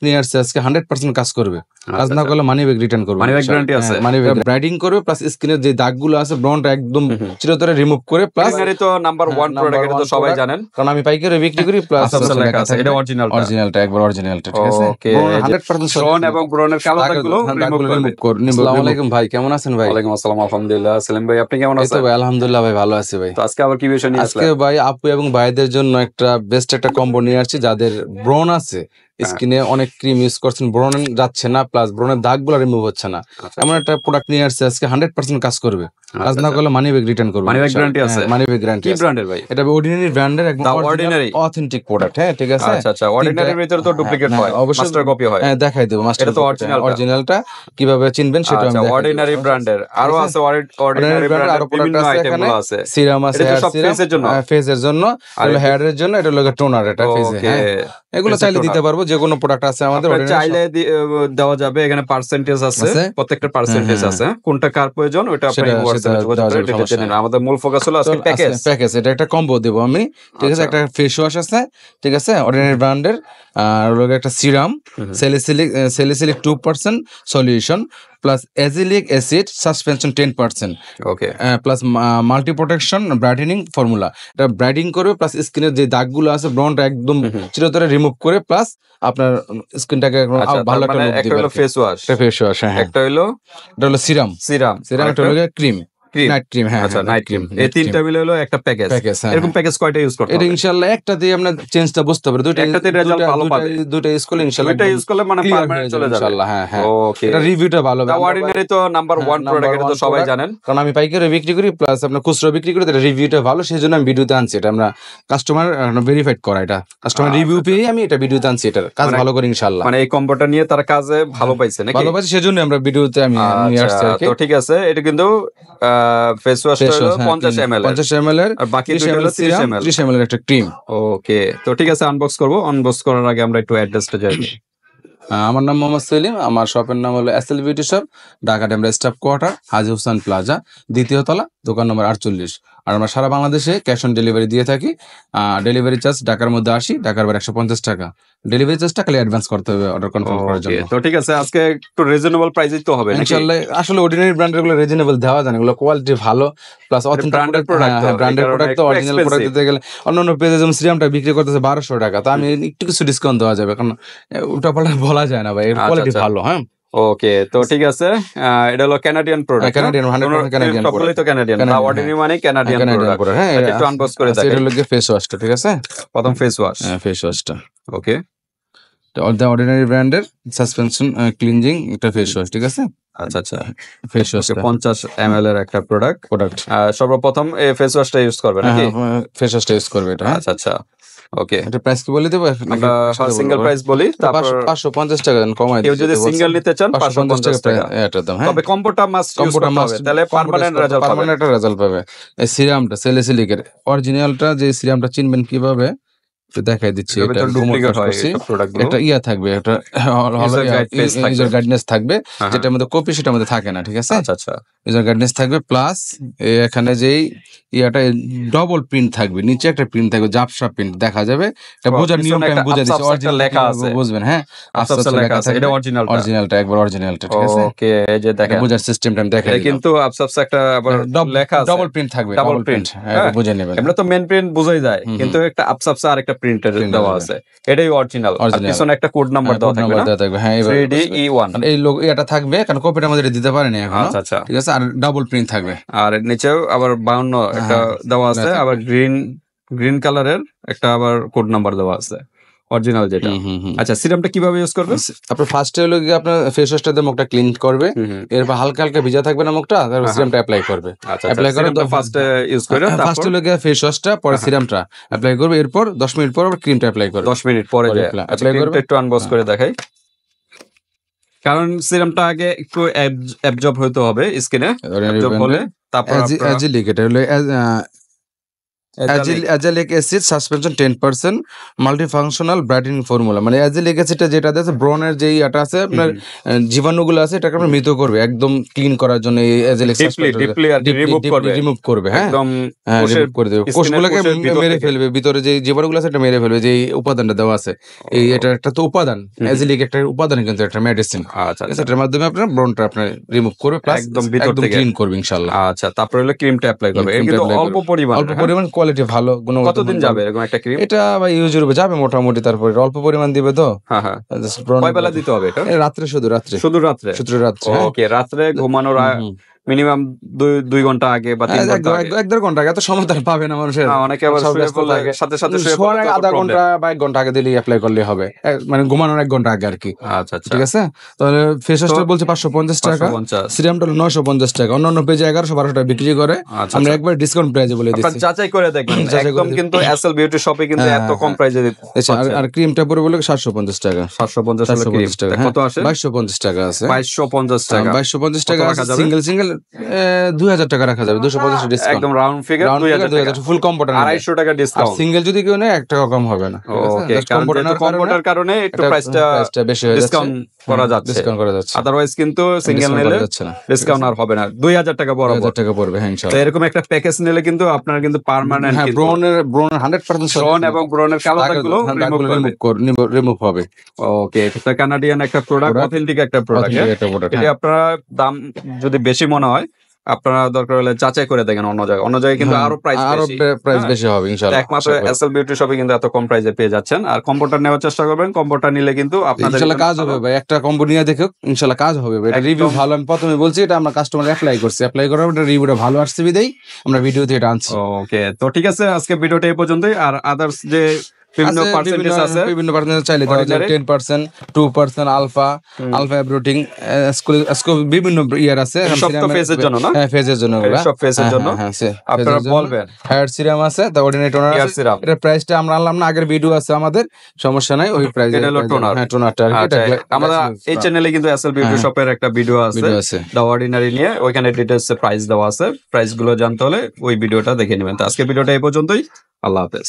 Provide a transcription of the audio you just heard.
নিয়ে আসছে আজকে 100% কাজ করবে। কাজ না করলে মানি ব্যাগ রিটার্ন করবে। মানি ব্যাগ গ্যারান্টি আছে। মানি ব্যাগ ব্রাইডিং করবে প্লাস স্কিনের যে দাগগুলো আছে ব্রনটা একদম চিরতরে রিমুভ করে প্লাস অর্ডিনারি তো নাম্বার 1 প্রোডাক্ট, এটা তো সবাই জানেন, কারণ আমি পাইকারি বিক্রি করি। প্লাস আফসাফসা লেখা আছে, এটা অরিজিনালটা একবার অরিজিনালটা, ঠিক আছে। ওকে, 100% শন এবং ব্রনের কালো দাগগুলো রিমুভ করে। আসসালামু আলাইকুম ভাই, কেমন আছেন ভাই? ওয়ালাইকুম আসসালাম, আলহামদুলিল্লাহ। সেলিম ভাই, আপনি কেমন এই তো আছেন? ভাই আলহামদুলিল্লাহ ভাই, ভালো আছি ভাই। তো আজকে আবার কি বিষয় নিয়ে আসলেন? আজকে ভাই আপু এবং ভাইদের জন্য একটা বেস্ট একটা কম্বো নিয়ে আসছি। যাদের ব্রন আছে, স্কিনে অনেক ক্রিম ইউজ করছেন, ব্রন যাচ্ছে না, প্লাস ব্রনের দাগগুলো রিমুভ হচ্ছে না, এমন একটা প্রোডাক্ট নিয়ে আসছে আজকে 100% কাজ করবে। কাজ না করলে মানি ব্যাগ রিটার্ন করবে। মানি ব্যাগ গ্যারান্টি আছে। Money bag guarantee. কি ব্র্যান্ডের ভাই? এটা অর্ডিনারি ব্র্যান্ডের একদম অরিজিনাল অথেন্টিক প্রোডাক্ট। হ্যাঁ, ঠিক আছে। আচ্ছা আচ্ছা, অর্ডিনারির ভিতরে তো ডুপ্লিকেট হয়, মাস্টার কপি হয়। হ্যাঁ, দেখাই দেব মাস্টার। এটা তো অরিজিনালটা কিভাবে চিনবেন সেটা আমি দেখাই। অর্ডিনারি ব্র্যান্ডের আরো আছে, অর্ডিনারি ব্র্যান্ডের আরো বিভিন্ন আইটেমগুলো আছে। সিরাম আছে, এটা সব ফেসের জন্য, ফেসের জন্য, আর হেয়ারের জন্য এটা লাগে টোনার, এটা ফেসে। হ্যাঁ, এগুলো চাইলে দিতে পারবো, যে কোনো প্রোডাক্ট আছে আমাদের চাইলে দেওয়া যাবে। এখানে পার্সেন্টেজ আছে, প্রত্যেকটা পার্সেন্টেজ আছে, কোনটা কার প্রয়োজন ওটা আপনি হোয়াটসঅ্যাপে যোগাযোগ করে এটা জেনে নিন। আমাদের মূল ফোকাস হলো আজকে প্যাকেজ। এটা একটা কম্বো দেব আমি, ঠিক আছে। একটা ফেস ওয়াশ আছে, ঠিক আছে, অর্ডিনারি ব্র্যান্ডের, আর লগে একটা serum salicylic 2% solution plus azelaic acid suspension 10%, okay, plus multi protection brightening formula. এটা ব্রাইটিং করবে প্লাস স্কিনের যে দাগগুলো আছে ব্রনটা একদম চিরতরে রিমুভ করে, প্লাস আপনার স্কিনটাকে ভালো একটা লুক দিবে। একটা হলো ফেস ওয়াশ, হ্যাঁ, একটা হলো এটা হলো সিরাম, একটা হলো ক্রিম, নাইট ক্রিম। হ্যাঁ, আচ্ছা, নাইট ক্রিম। এই তিনটা মিলে হলো একটা প্যাকেজ। এরকম প্যাকেজ কয়টা ইউজ করতে হবে? এটা ইনশাআল্লাহ একটা দিয়ে আমরা চেঞ্জটা বুঝতে পারবো। একটাতে রেজাল্ট ভালো পাবে। দুটো ইউজ করলে ইনশাআল্লাহ, দুটো ইউজ করলে মানে পার্মানেন্ট চলে যাবে ইনশাআল্লাহ। হ্যাঁ হ্যাঁ, ওকে। এটা রিভিউটা ভালো হবে। অর্ডিনারি তো নাম্বার 1 প্রোডাক্ট, এটা তো সবাই জানেন, কারণ আমি পাইকারি বিক্রি করি প্লাস আপনার খুচরা বিক্রি করি। এটা রিভিউটা ভালো, সেজন্য আমি ভিডিওতে আনছি। এটা আমরা কাস্টমার ভেরিফাইড করা, এটা কাস্টমার রিভিউ পেয়ে আমি এটা ভিডিওতে আনছি। এটার কাজ ভালো করে ইনশাআল্লাহ। মানে এই কম্বোটা নিয়ে তারা কাজে ভালো পাইছে নাকি? ভালো পাইছে, সেজন্য আমরা ভিডিওতে আমি নিয়ে আসছি আর কি। তো ঠিক আছে, এটা কিন্তু ফেস ওয়াশটা হলো 50 ml এর, আর বাকি দুটো হলো 30 ml এর একটা ক্রিম। ওকে, তো ঠিক আছে, আনবক্স করব। আনবক্স করার আগে আমরা একটু অ্যাড্রেসটা জানি। আমার নাম মোহাম্মদ সেলিম, আমার শপের নাম হলো SL beauty shop, Dhaka Demra staff quarter, Haji Hussain plaza, দ্বিতীয় তলা, দোকান নম্বর 48। আর আমরা সারা বাংলাদেশে ক্যাশ অন ডেলিভারি দিয়ে থাকি। ডেলিভারি চার্জ ঢাকার মধ্যে 80, ঢাকার বাইরে 150 টাকা। ডেলিভারি চার্জটা খালি অ্যাডভান্স করতে হবে অর্ডার কনফার্ম করার জন্য। তো ঠিক আছে, আজকে একটু রিজনেবল প্রাইসে তো হবে ইনশাআল্লাহ। আসলে অর্ডিনারি ব্র্যান্ডের গুলো রিজনেবল দেওয়া যায় না, এগুলো কোয়ালিটি ভালো plus authentic product. Branded product তো অরিজিনাল প্রোডাক্ট দিতে গেলে অন্যান্য পেজে যেমন সিরামটা বিক্রি করতেছে 1200 টাকা, তো আমি একটু কিছু ডিসকাউন্ট দেওয়া যাবে, কারণ উল্টাপাল্টা বলা যায় না ভাই, এর কোয়ালিটি ভালো। হ্যাঁ, ওকে, তো ঠিক আছে। এটা হলো কানাডিয়ান প্রোডাক্ট, 100% কানাডিয়ান প্রোডাক্ট, তো কানাডিয়ান, অর্ডিনারি মানে কানাডিয়ান প্রোডাক্ট। হ্যাঁ, একটু আনবক্স করে দেখাই। এটা হলো ফেস ওয়াশটা, ঠিক আছে। প্রথম ফেস ওয়াশ, ফেস ওয়াশটা ওকে, দ্য অর্ডিনারি ব্র্যান্ডের সাসপেনশন ক্লিনজিং একটা ফেস ওয়াশ, ঠিক আছে। আচ্ছা আচ্ছা, ফেস ওয়াশ 50 ml এর একটা প্রোডাক্ট। সর্বপ্রথম এই ফেস ওয়াশটা ইউজ করবে নাকি? ফেস ওয়াশটা ইউজ করবে এটা। আচ্ছা আচ্ছা, ওকে। এটা প্রাইস কি বলে দেব? আমরা সিঙ্গেল প্রাইস বলি, তারপর 550 টাকা কমাই দিই। কেউ যদি সিঙ্গেল নিতে চান 550 টাকা এটা দাম। হ্যাঁ, তবে কম্বোটা মাস্ট ইউজ করতে হবে, তাহলে পার্মানেন্ট রেজাল্ট পাবে। এই সিরামটা স্যালিসিলিকের অরিজিনালটা, যে সিরামটা চিনবেন কিভাবে দেখাই দিচ্ছি। এটা ডুপ্লিকেট হয় এই প্রোডাক্টগুলো। এটা থাকবে, এটা ইউজার গাইডনেস থাকবে, যেটার মধ্যে কপি সেটার মধ্যে থাকে না, ঠিক আছে। আচ্ছা আচ্ছা, ইউজার গাইডনেস থাকবে, প্লাস এখানে যেই ডবল প্রিন্ট থাকবে, নিচে একটা প্রিন্ট থাকবে, জাপসা প্রিন্ট দেখা যাবে। এটা বোঝার নিয়মটা আমি বুঝাই দিচ্ছি, অরিজিনাল লেখা আছে, বুঝবেন। হ্যাঁ, আফসাফসা লেখা আছে, এটা অরিজিনালটা একবার অরিজিনালটা, ঠিক আছে। ওকে, এই যে দেখেন, বোঝার সিস্টেমটা আমি দেখাই দিলাম। কিন্তু আফসাফসা একটা আবার লেখা আছে, ডবল প্রিন্ট থাকবে, ডাবল প্রিন্ট, এটা বুঝে নেবেন। আমরা তো মেন প্রিন্ট বোঝাই যায়, কিন্তু একটা আফসাফসা আর একটা প্রিন্টের দেওয়া আছে, এটাই অরিজিনাল। আর পিছনে একটা কোড নাম্বার দেওয়া থাকবে, হ্যাঁ, 3DE1 এই লোগো এটা থাকবে, কারণ কপিটা আমাদের দিতে পারেনি এখন। আচ্ছা, ঠিক আছে। আর ডাবল প্রিন্ট থাকবে, আর নিচেও আবার 52 একটা দেওয়া আছে, আবার গ্রিন কালারের একটা আবার কোড নাম্বার দেওয়া আছে, অরিজিনাল যেটা। আচ্ছা, সিরামটা কিভাবে ইউজ করবে? আপনার ফার্স্টে হলো কি, আপনার ফেস ওয়াশটা দিয়ে মুখটা ক্লিন করবে, এরপর হালকা হালকা ভিজা থাকবে না মুখটা, তারপর সিরামটা অ্যাপ্লাই করবে। অ্যাপ্লাই করে ফার্স্টে ইউজ করে, ফার্স্ট হলো গিয়ে ফেস ওয়াশটা, পরে সিরামটা অ্যাপ্লাই করবে, এরপর 10 মিনিট পর আবার ক্রিমটা অ্যাপ্লাই করবে। 10 মিনিট পরে অ্যাপ্লাই করবে। একটু আনবক্স করে দেখাই, কারণ সিরামটা আগে একটু অ্যাবজর্ব হতে হবে স্কিনে, অ্যাবজর্ব হলে তারপর অ্যাজিলিক, এটা হলো azelaic acid suspension 10%, multifunctional brightening formula. মানে অ্যাজেলিক অ্যাসিডটা যেটা আছে ব্রনের যেই এটা আছে আপনার জীবাণুগুলো আছে এটাকে আপনার মৃত করবে, একদম ক্লিন করার জন্য এই অ্যাজেলিক রিমুভ করবে। হ্যাঁ, রিমুভ করে দেবে, কোষগুলোকে মেরে ফেলবে, ভিতরে যে জীবাণুগুলো আছে এটা মেরে ফেলবে, যে উপাদানটা দেওয়া আছে। এই এটা একটা তো উপাদান, অ্যাজেলিক একটা উপাদান, কিন্তু একটা মেডিসিন। আচ্ছা, এটার মাধ্যমে আপনার ব্রনটা আপনার রিমুভ করবে, প্লাস একদম ভিতর থেকে ক্লিন করবে ইনশাআল্লাহ। আচ্ছা, তারপরে হলো ক্রিমটা অ্যাপ্লাই করবে। এর কিন্তু অল্প পরিমাণ, কোয়ালিটি ভালো, গুণগত। কতদিন যাবে এরকম একটা ক্রিম? এটা ভাই ইউজের উপরে যাবে মোটামুটি, তারপরে অল্প পরিমাণ দিবে তো। হ্যাঁ, কয় বেলা দিতে হবে এটা? রাত্রে, শুধু রাত্রে। ওকে, রাত্রে ঘুমানোর মিনিমাম 2 ঘন্টা আগে বা 3 ঘন্টা আগে, 1-1.5 ঘন্টা আগে। এত সময় তার পাবে না মানুষের, অনেকে আবার শুয়ে পড়লে সাথে শুয়ে পড়লে আধা ঘন্টা বা 1 ঘন্টা আগে দিলে অ্যাপ্লাই করলে হবে, মানে ঘুমানোর 1 ঘন্টা আগে আর কি। আচ্ছা, ঠিক আছে। তাহলে ফেস ওয়াশটা বলছে 550 টাকা, সিরামটা 950 টাকা, অন্যান্য পেজে 1100-1200 টাকা বিক্রি করে, আমরা একবার ডিসকাউন্ট প্রাইসে বলে দিচ্ছি। যাচাই করে দেখবেন, একদম কিন্তু এসএল বিউটি শপে কিন্তু এত কম প্রাইসে দিচ্ছে। আর ক্রিমটা পড়ে বলে 750 টাকা। 750 টাকা। কত আসে? 2250 টাকা আছে। 2250 টাকা। 2250 টাকা সিঙ্গেল 2000 টাকা রাখা যাবে, 250 ডিসকাউন্ট, একদম রাউন্ড ফিগার 2000 টাকা, ফুল কম্পিউটার 250 টাকা ডিসকাউন্ট। সিঙ্গেল যদি কেউ নেয় 1 টাকা কম হবে না। ওকে, কম্পিউটার কারণে একটু প্রাইসটা বেশি হয়ে যাচ্ছে, ডিসকাউন্ট করা যাচ্ছে। আদারওয়াইজ কিন্তু সিঙ্গেল নিলে ডিসকাউন্ট আর হবে না, 2000 টাকা বরাবর 2000 টাকা পড়বে। হ্যাঁ, ইনশাআল্লাহ। তো এরকম একটা প্যাকেজ নিলে কিন্তু আপনারা কিন্তু পার্মানেন্ট ব্রনের 100% ব্রন এবং ব্রনের কালো দাগগুলো রিমুভ হবে। ওকে, এটা কানাডিয়ান একটা প্রোডাক্ট, অথেন্টিক একটা প্রোডাক্ট। এটা আপনারা দাম যদি বেশি মনে হয়, আপনারা দরকার হলে যাচাই করে দেখেন অন্য জায়গায় কিন্তু আরো প্রাইস বেশি হবে ইনশাআল্লাহ। একমাত্র এসএল বিউটি শপে কিন্তু এত কম প্রাইসে পেয়ে যাচ্ছেন। আর কম্পিউটার নেওয়ার চেষ্টা করবেন, কম্পিউটার নিলে কিন্তু আপনাদের ইনশাআল্লাহ কাজ হবে ভাই। একটা কম্পো নিয়ে দেখো, ইনশাআল্লাহ কাজ হবে ভাই। এটা রিভিউ ভালো, আমি প্রথমে বলছি, এটা আমরা কাস্টমার অ্যাপ্লাই করার পর রিভিউটা ভালো আসছে বিদেই আমরা ভিডিওতে এটা আনছি। ওকে, তো ঠিক আছে, আজকে ভিডিওটা এই পর্যন্তই। আর আদার্স যে বিভিন্ন পার্সেন্টেজ আছে, বিভিন্ন পার্সেন্টেজ চাইলে দেওয়া যায়, 10%, 2%, আলফা এভরিথিং, বিভিন্ন ইয়ার আছে। সব তো ফেজের জন্য না? হ্যাঁ, ফেজের জন্য, সব ফেজের জন্য আপনারা বলবেন। হেয়ার সিরাম আছে, তা অর্ডিনারি টোনার আছে। এটা প্রাইসটা আমরা আনলাম না, আগের ভিডিও আছে আমাদের, সমস্যা নাই। ওই প্রাইসে এটা হলো টোনার। হ্যাঁ, টোনারটা আমরা এই চ্যানেলে কিন্তু এসএল বিউটি শপের একটা ভিডিও আছে দা অর্ডিনারি নিয়ে, ওইখানে ডিটেইলস প্রাইস দেওয়া আছে। প্রাইস গুলো জানতে হলে ওই ভিডিওটা দেখে নেবেন। তো আজকে ভিডিওটা এই পর্যন্তই, আল্লাহ হাফেজ।